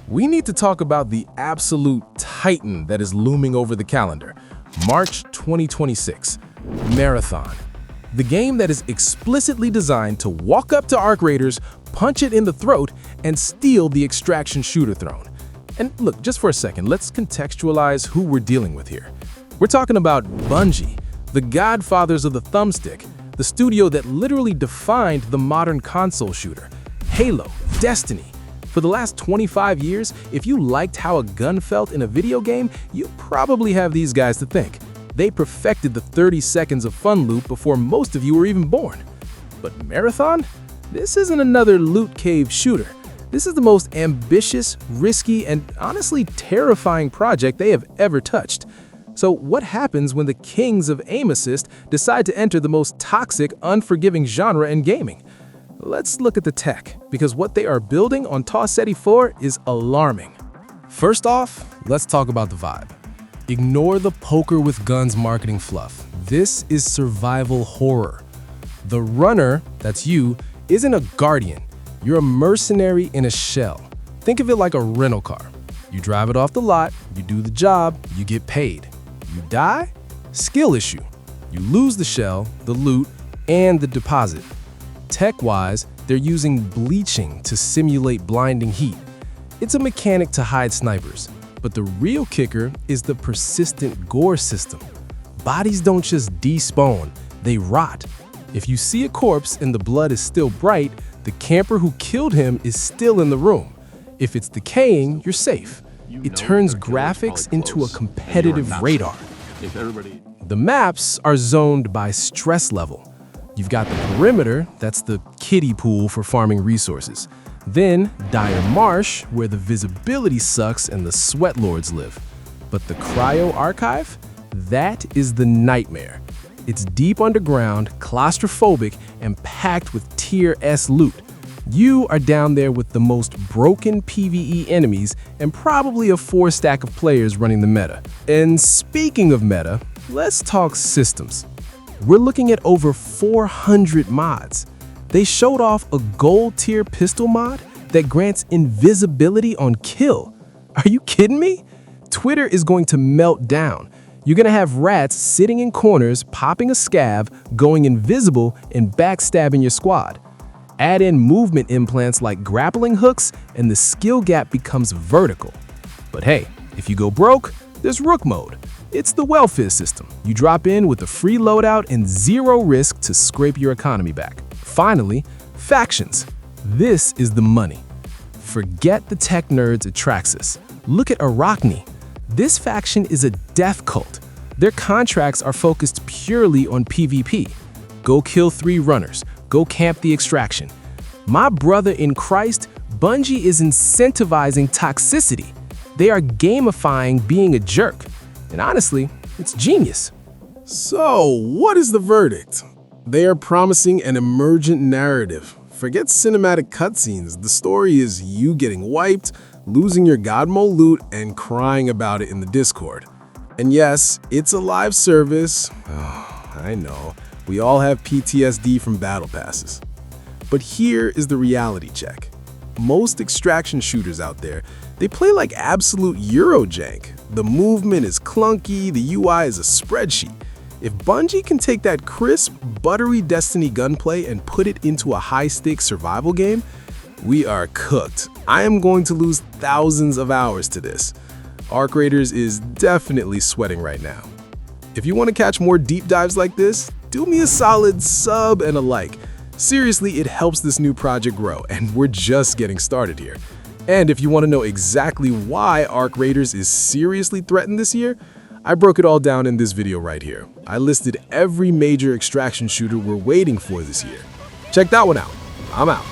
we need to talk about the absolute titan that is looming over the calendar. March 2026, Marathon. The game that is explicitly designed to walk up to Arc Raiders, punch it in the throat, and steal the extraction shooter throne. And look, just for a second, let's contextualize who we're dealing with here. We're talking about Bungie, the godfathers of the thumbstick, the studio that literally defined the modern console shooter. Halo, Destiny. For the last 25 years, if you liked how a gun felt in a video game, you probably have these guys to thank. They perfected the 30 seconds of fun loop before most of you were even born. But Marathon? This isn't another loot cave shooter. This is the most ambitious, risky, and honestly terrifying project they have ever touched. So what happens when the kings of aim assist decide to enter the most toxic, unforgiving genre in gaming? Let's look at the tech, because what they are building on Tau Ceti IV is alarming. First off, let's talk about the vibe. Ignore the poker with guns marketing fluff. This is survival horror. The runner, that's you, isn't a guardian. You're a mercenary in a shell. Think of it like a rental car. You drive it off the lot, you do the job, you get paid. You die? Skill issue. You lose the shell, the loot, and the deposit. Tech-wise, they're using bleaching to simulate blinding heat. It's a mechanic to hide snipers, but the real kicker is the persistent gore system. Bodies don't just despawn, they rot. If you see a corpse and the blood is still bright, the camper who killed him is still in the room. If it's decaying, you're safe. It turns graphics into a competitive radar. The maps are zoned by stress level. You've got the perimeter, that's the kiddie pool for farming resources. Then Dire Marsh, where the visibility sucks and the sweat lords live. But the Cryo Archive? That is the nightmare. It's deep underground, claustrophobic, and packed with tier S loot. You are down there with the most broken PvE enemies and probably a 4-stack of players running the meta. And speaking of meta, let's talk systems. We're looking at over 400 mods. They showed off a gold tier pistol mod that grants invisibility on kill. Are you kidding me? Twitter is going to melt down. You're gonna have rats sitting in corners, popping a scav, going invisible, and backstabbing your squad. Add in movement implants like grappling hooks, and the skill gap becomes vertical. But hey, if you go broke, there's Rook mode. It's the welfare system. You drop in with a free loadout and zero risk to scrape your economy back. Finally, factions. This is the money. Forget the tech nerds at Traxxas. Look at Arachne. This faction is a death cult. Their contracts are focused purely on PvP. Go kill 3 runners. Go camp the extraction. My brother in Christ, Bungie is incentivizing toxicity. They are gamifying being a jerk. And honestly, it's genius. So, what is the verdict? They are promising an emergent narrative. Forget cinematic cutscenes. The story is you getting wiped, losing your God mode loot, and crying about it in the Discord. And yes, it's a live service. Oh, I know. We all have PTSD from battle passes. But here is the reality check. Most extraction shooters out there, they play like absolute Euro-jank. The movement is clunky, the UI is a spreadsheet. If Bungie can take that crisp, buttery Destiny gunplay and put it into a high-stakes survival game, we are cooked. I am going to lose thousands of hours to this. Arc Raiders is definitely sweating right now. If you want to catch more deep dives like this, do me a solid sub and a like. Seriously, it helps this new project grow, and we're just getting started here. And if you want to know exactly why Arc Raiders is seriously threatened this year, I broke it all down in this video right here. I listed every major extraction shooter we're waiting for this year. Check that one out. I'm out.